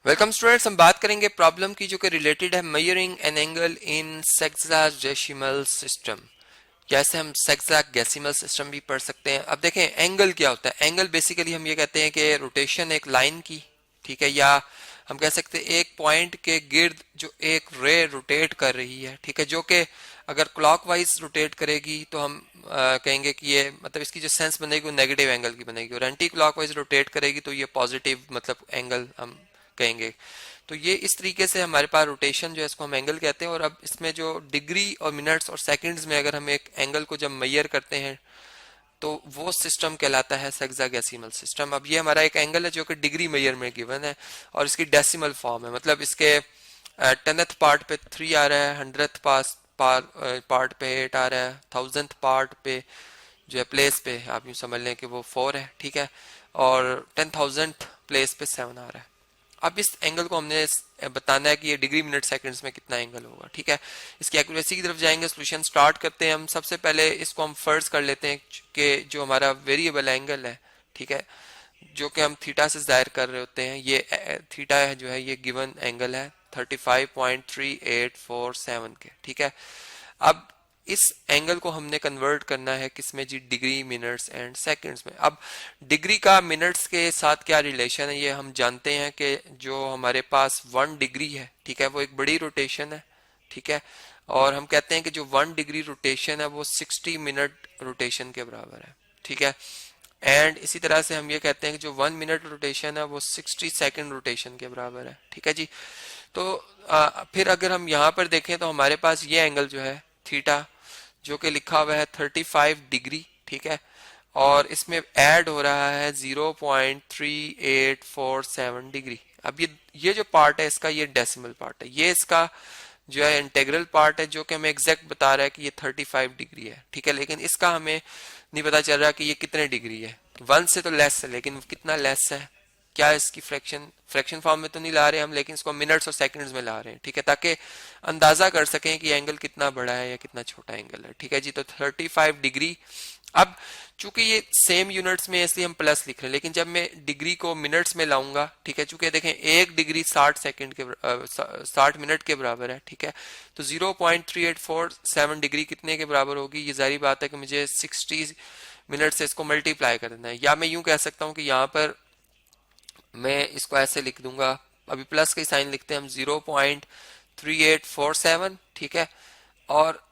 Welcome students, हम बात करेंगे प्रॉब्लम की जो कि रिलेटेड है measuring an angle in sexagesimal system. जैसे हम सेक्साडेसिमल सिस्टम भी पढ़ सकते हैं। अब देखें एंगल क्या होता है। एंगल बेसिकली हम ये कहते हैं कि रोटेशन एक लाइन की, ठीक है, या हम कह सकते हैं एक पॉइंट के गिर्द जो एक रे रोटेट कर रही है, ठीक है, जो कि अगर क्लॉकवाइज रोटेट करेगी तो हम कहेंगे कि ये मतलब इसकी जो सेंस बनेगी वो नेगेटिव एंगल की बनेगी, और एंटी क्लॉकवाइज रोटेट करेगी तो ये पॉजिटिव मतलब एंगल हम कहेंगे। तो ये इस तरीके से हमारे पास रोटेशन जो है इसको हम एंगल कहते हैं। और अब इसमें जो डिग्री और मिनट्स और सेकंड्स में अगर हम एक एंगल को जब मेजर करते हैं तो वो सिस्टम कहलाता है सेक्साडेसिमल सिस्टम। अब ये हमारा एक एंगल है जो कि डिग्री मेजर में गिवन है और इसकी डेसिमल फॉर्म है, मतलब इसके 10th पार्ट पे 3 आ रहा है, 100th पार्ट पे 8 आ रहा है, 1000th पार्ट पे जो है प्लेस पे आप यूँ समझ लें कि वो 4 है, ठीक है, और 10,000th प्लेस पे 7 आ रहा है। अब इस एंगल को हमने बताना है कि ये डिग्री मिनट सेकंड्स में कितना एंगल होगा, ठीक है। इसकी एक्यूरेसी की तरफ जाएंगे, सोल्यूशन स्टार्ट करते हैं। हम सबसे पहले इसको हम फर्ज कर लेते हैं कि जो हमारा वेरिएबल एंगल है, ठीक है, जो कि हम थीटा से जाहिर कर रहे होते हैं, ये थीटा है जो है ये गिवन एंगल है 35.3847 के, ठीक है। अब इस एंगल को हमने कन्वर्ट करना है किसमें जी, डिग्री मिनट्स एंड सेकंड्स में। अब डिग्री का मिनट्स के साथ क्या रिलेशन है ये हम जानते हैं कि जो हमारे पास 1 डिग्री है, ठीक है, वो एक बड़ी रोटेशन है, ठीक है, और हम कहते हैं कि जो 1 डिग्री रोटेशन है वो 60 मिनट रोटेशन के बराबर है, ठीक है। एंड इसी तरह से हम ये कहते हैं कि जो 1 मिनट रोटेशन है वो 60 सेकंड रोटेशन के बराबर है, ठीक है जी। तो फिर अगर हम यहाँ पर देखें तो हमारे पास ये एंगल जो है थीटा जो कि लिखा हुआ है 35 डिग्री, ठीक है, और इसमें ऐड हो रहा है 0.3847 डिग्री। अब ये जो पार्ट है इसका ये डेसिमल पार्ट है, ये इसका जो है इंटेग्रल पार्ट है जो कि हमें एग्जैक्ट बता रहा है कि ये 35 डिग्री है, ठीक है, लेकिन इसका हमें नहीं पता चल रहा कि ये कितने डिग्री है। 1 से तो लेस है, लेकिन कितना लेस है, क्या इसकी फ्रैक्शन फॉर्म में तो नहीं ला रहे हम, लेकिन इसको मिनट्स और सेकंड्स में ला रहे हैं, ठीक है, ताकि अंदाजा कर सकें कि एंगल कितना बड़ा है या कितना छोटा एंगल है, ठीक है जी। तो 35 डिग्री। अब चूंकि ये सेम यूनिट्स में इसलिए हम प्लस लिख रहे हैं, लेकिन जब मैं डिग्री को मिनट्स में लाऊंगा, ठीक है, चूंकि देखें 1 डिग्री 60 सेकंड के 60 मिनट के बराबर है, ठीक है, तो 0.3847 डिग्री कितने के बराबर होगी, ये जारी बात है कि मुझे 60 मिनट से इसको मल्टीप्लाई कर देना है। या मैं यूं कह सकता हूं कि यहाँ पर मैं इसको ऐसे लिख दूंगा, अभी प्लस का साइन लिखते हैं हम, 0.3847, ठीक है, और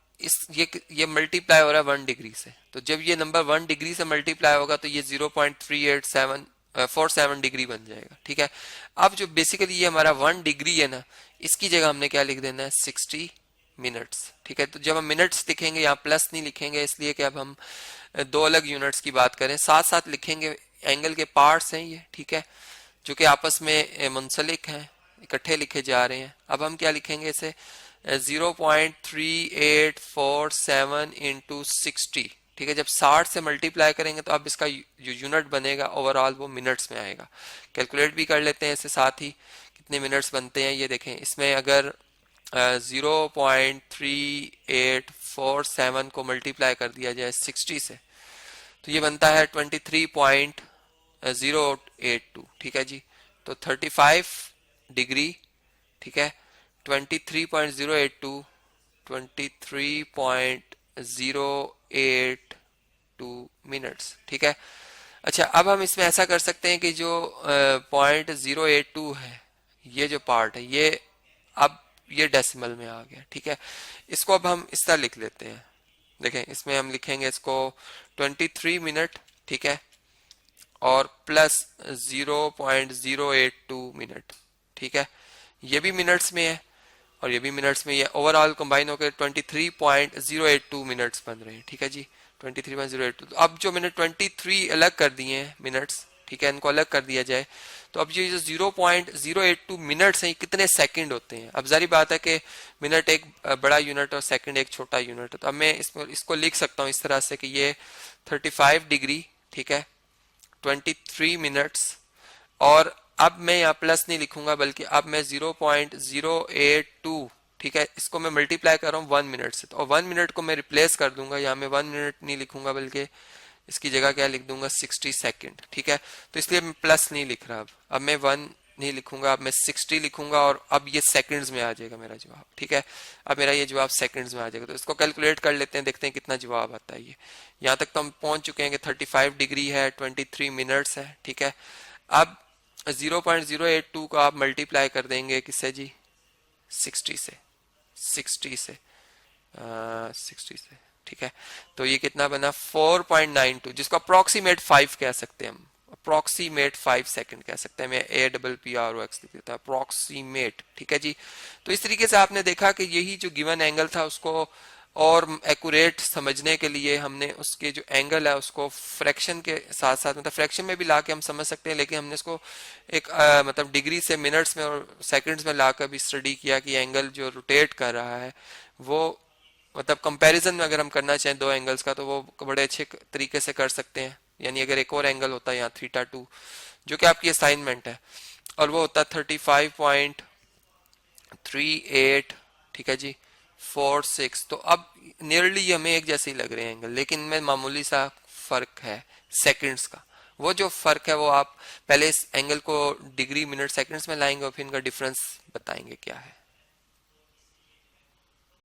ये मल्टीप्लाई हो रहा है 1 डिग्री से, तो जब ये नंबर 1 डिग्री से मल्टीप्लाई होगा तो ये 0.3847 डिग्री बन जाएगा, ठीक है। अब जो बेसिकली ये हमारा 1 डिग्री है ना, इसकी जगह हमने क्या लिख देना है 60 मिनट्स, ठीक है। तो जब हम मिनट्स लिखेंगे यहाँ प्लस नहीं लिखेंगे, इसलिए कि अब हम दो अलग यूनिट्स की बात करें, साथ साथ लिखेंगे। एंगल के पार्ट्स हैं ये, ठीक है, जो कि आपस में मुंसलिक हैं, इकट्ठे लिखे जा रहे हैं। अब हम क्या लिखेंगे इसे, 0.3847 इंटू 60, ठीक है, जब 60 से मल्टीप्लाई करेंगे तो अब इसका जो यूनिट बनेगा ओवरऑल वो मिनट्स में आएगा। कैलकुलेट भी कर लेते हैं इसके साथ ही कितने मिनट्स बनते हैं। ये देखें, इसमें अगर 0.3847 को मल्टीप्लाई कर दिया जाए 60 से तो ये बनता है 23.082, ठीक है जी। तो 35 डिग्री, ठीक है, 23.082, 23.082 मिनट्स, ठीक है। अच्छा, अब हम इसमें ऐसा कर सकते हैं कि जो 0.082 है, ये जो पार्ट है ये अब ये डेसिमल में आ गया, ठीक है। इसको अब हम इस तरह लिख लेते हैं। देखें, इसमें हम लिखेंगे इसको 23 मिनट, ठीक है, और प्लस 0.082 मिनट, ठीक है, ये भी मिनट्स में है और ये भी मिनट्स में, ये ओवरऑल कंबाइन होकर 23.082 मिनट्स बन रहे हैं, ठीक है जी, 23.082। तो अब जो मैंने 23 अलग कर दिए हैं मिनट्स, ठीक है, इनको अलग कर दिया जाए तो अब ये जो 0.082 मिनट्स हैं कितने सेकंड होते हैं। अब जारी बात है कि मिनट एक बड़ा यूनिट और सेकंड एक छोटा यूनिट है, तो अब मैं इसको लिख सकता हूँ इस तरह से कि ये 35 डिग्री, ठीक है, 23 मिनट्स, और अब मैं यहाँ प्लस नहीं लिखूंगा बल्कि अब मैं 0.082, ठीक है, इसको मैं मल्टीप्लाई कर रहा हूँ 1 मिनट से, तो 1 मिनट को मैं रिप्लेस कर दूंगा, यहाँ मैं 1 मिनट नहीं लिखूंगा बल्कि इसकी जगह क्या लिख दूंगा 60 सेकंड, ठीक है। तो इसलिए मैं प्लस नहीं लिख रहा, अब मैं 1 नहीं लिखूंगा, अब मैं 60 लिखूंगा और अब ये सेकंड्स में आ जाएगा मेरा जवाब। ठीक है, अब मेरा ये जवाब सेकंड्स में आ जाएगा। तो इसको कैलकुलेट कर लेते हैं, देखते हैं कितना जवाब आता है। ये यहाँ तक तो हम पहुंच चुके हैं कि 35 डिग्री है, 23 मिनट्स है। ठीक है, अब 0.082 को आप मल्टीप्लाई कर देंगे किससे जी, 60 से, 60 से 60 से। ठीक है, तो ये कितना बना 4.92, जिसको अप्रोक्सीमेट 5 कह सकते हैं हम, अप्रोक्सीमेट 5 सेकंड कह सकते हैं। मैं APPROX लिख देता हूं, अप्रोक्सीमेट। ठीक है जी, तो इस तरीके से आपने देखा कि यही जो गिवन एंगल था उसको और एक्यूरेट समझने के लिए हमने उसके जो एंगल है उसको फ्रैक्शन के साथ साथ, मतलब फ्रैक्शन में भी ला के हम समझ सकते हैं, लेकिन हमने इसको एक मतलब डिग्री से मिनट्स में और सेकंड्स में लाकर भी स्टडी किया कि एंगल जो रोटेट कर रहा है वो, मतलब कंपैरिजन में अगर हम करना चाहें दो एंगल्स का तो वो बड़े अच्छे तरीके से कर सकते हैं। यानी अगर एक और एंगल होता है यहाँ θ2 जो कि आपकी असाइनमेंट है, और वो होता है 35.38, ठीक है जी, 46, तो अब नियरली हमें एक जैसे ही लग रहे हैं एंगल, लेकिन में मामूली सा फर्क है सेकंड्स का। वो जो फर्क है वो आप पहले इस एंगल को डिग्री मिनट सेकंड्स में लाएंगे और फिर इनका डिफरेंस बताएंगे क्या है।